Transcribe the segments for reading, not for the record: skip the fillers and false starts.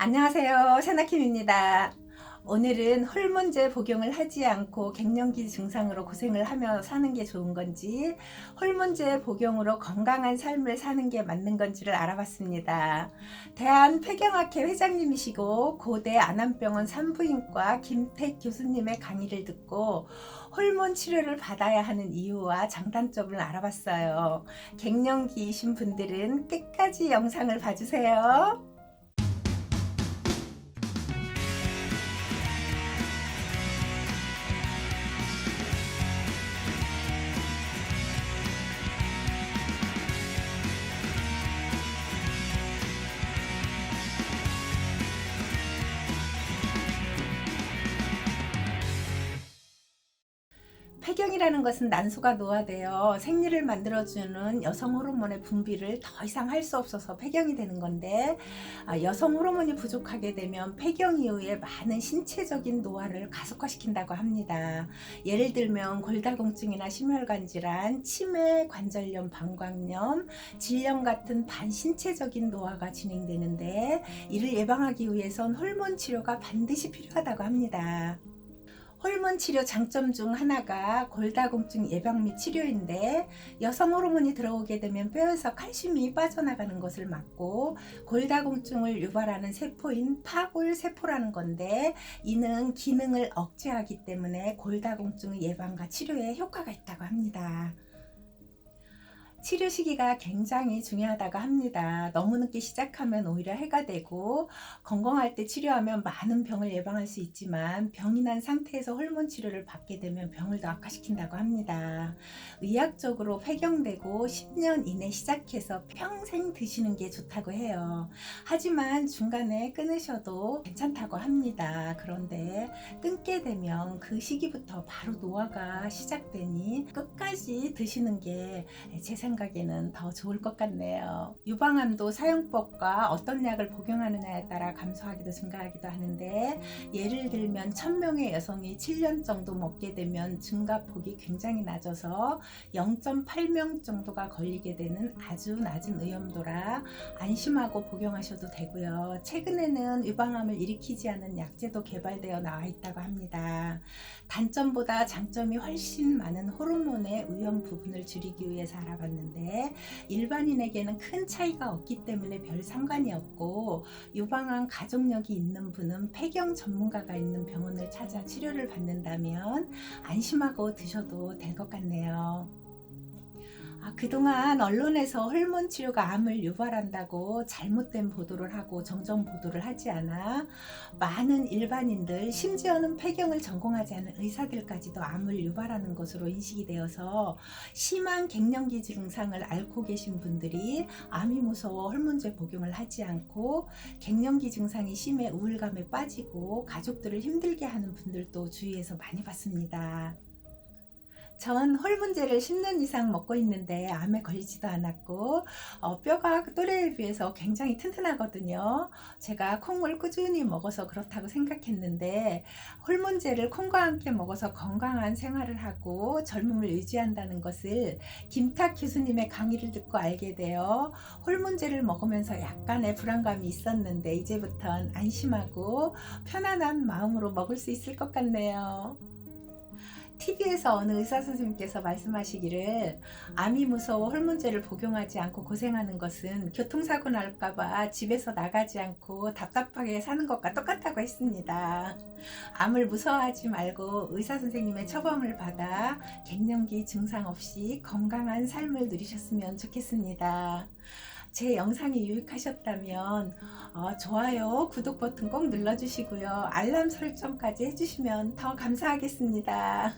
안녕하세요. 세나킴입니다. 오늘은 호르몬제 복용을 하지 않고 갱년기 증상으로 고생을 하며 사는 게 좋은 건지, 호르몬제 복용으로 건강한 삶을 사는 게 맞는 건지를 알아봤습니다. 대한폐경학회 회장님이시고 고대 안암병원 산부인과 김택 교수님의 강의를 듣고 호르몬 치료를 받아야 하는 이유와 장단점을 알아봤어요. 갱년기이신 분들은 끝까지 영상을 봐주세요. 폐경이라는 것은 난소가 노화되어 생리를 만들어주는 여성 호르몬의 분비를 더 이상 할 수 없어서 폐경이 되는 건데, 여성 호르몬이 부족하게 되면 폐경 이후에 많은 신체적인 노화를 가속화시킨다고 합니다. 예를 들면 골다공증이나 심혈관 질환, 치매, 관절염, 방광염, 질염 같은 반신체적인 노화가 진행되는데, 이를 예방하기 위해선 호르몬 치료가 반드시 필요하다고 합니다. 호르몬 치료 장점 중 하나가 골다공증 예방 및 치료인데, 여성 호르몬이 들어오게 되면 뼈에서 칼슘이 빠져나가는 것을 막고 골다공증을 유발하는 세포인 파골세포라는 건데, 이는 기능을 억제하기 때문에 골다공증 예방과 치료에 효과가 있다고 합니다. 치료 시기가 굉장히 중요하다고 합니다. 너무 늦게 시작하면 오히려 해가 되고, 건강할 때 치료하면 많은 병을 예방할 수 있지만 병이 난 상태에서 호르몬 치료를 받게 되면 병을 더 악화시킨다고 합니다. 의학적으로 폐경되고 10년 이내 시작해서 평생 드시는 게 좋다고 해요. 하지만 중간에 끊으셔도 괜찮다고 합니다. 그런데 끊게 되면 그 시기부터 바로 노화가 시작되니 끝까지 드시는 게 제 생각에는 더 좋을 것 같네요. 유방암도 사용법과 어떤 약을 복용하느냐에 따라 감소하기도 증가하기도 하는데, 예를 들면 1000명의 여성이 7년 정도 먹게 되면 증가폭이 굉장히 낮아서 0.8명 정도가 걸리게 되는 아주 낮은 위험도라 안심하고 복용하셔도 되고요. 최근에는 유방암을 일으키지 않은 약제도 개발되어 나와 있다고 합니다. 단점보다 장점이 훨씬 많은 호르몬의 위험 부분을 줄이기 위해서 알아봤는데, 일반인에게는 큰 차이가 없기 때문에 별 상관이 없고, 유방암 가족력이 있는 분은 폐경 전문가가 있는 병원을 찾아 치료를 받는다면 안심하고 드셔도 될 것 같네요. 그동안 언론에서 호르몬 치료가 암을 유발한다고 잘못된 보도를 하고 정정 보도를 하지 않아 많은 일반인들, 심지어는 폐경을 전공하지 않은 의사들까지도 암을 유발하는 것으로 인식이 되어서 심한 갱년기 증상을 앓고 계신 분들이 암이 무서워 호르몬제 복용을 하지 않고 갱년기 증상이 심해 우울감에 빠지고 가족들을 힘들게 하는 분들도 주위에서 많이 봤습니다. 전 호르몬제를 10년 이상 먹고 있는데 암에 걸리지도 않았고, 뼈가 또래에 비해서 굉장히 튼튼하거든요. 제가 콩을 꾸준히 먹어서 그렇다고 생각했는데, 호르몬제를 콩과 함께 먹어서 건강한 생활을 하고 젊음을 유지한다는 것을 김탁 교수님의 강의를 듣고 알게 되어 호르몬제를 먹으면서 약간의 불안감이 있었는데, 이제부턴 안심하고 편안한 마음으로 먹을 수 있을 것 같네요. TV에서 어느 의사 선생님께서 말씀하시기를, 암이 무서워 호르몬제를 복용하지 않고 고생하는 것은 교통사고 날까봐 집에서 나가지 않고 답답하게 사는 것과 똑같다고 했습니다. 암을 무서워하지 말고 의사 선생님의 처방을 받아 갱년기 증상 없이 건강한 삶을 누리셨으면 좋겠습니다. 제 영상이 유익하셨다면 좋아요, 구독 버튼 꼭 눌러주시고요. 알람 설정까지 해주시면 더 감사하겠습니다.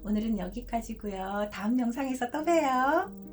오늘은 여기까지고요. 다음 영상에서 또 봬요.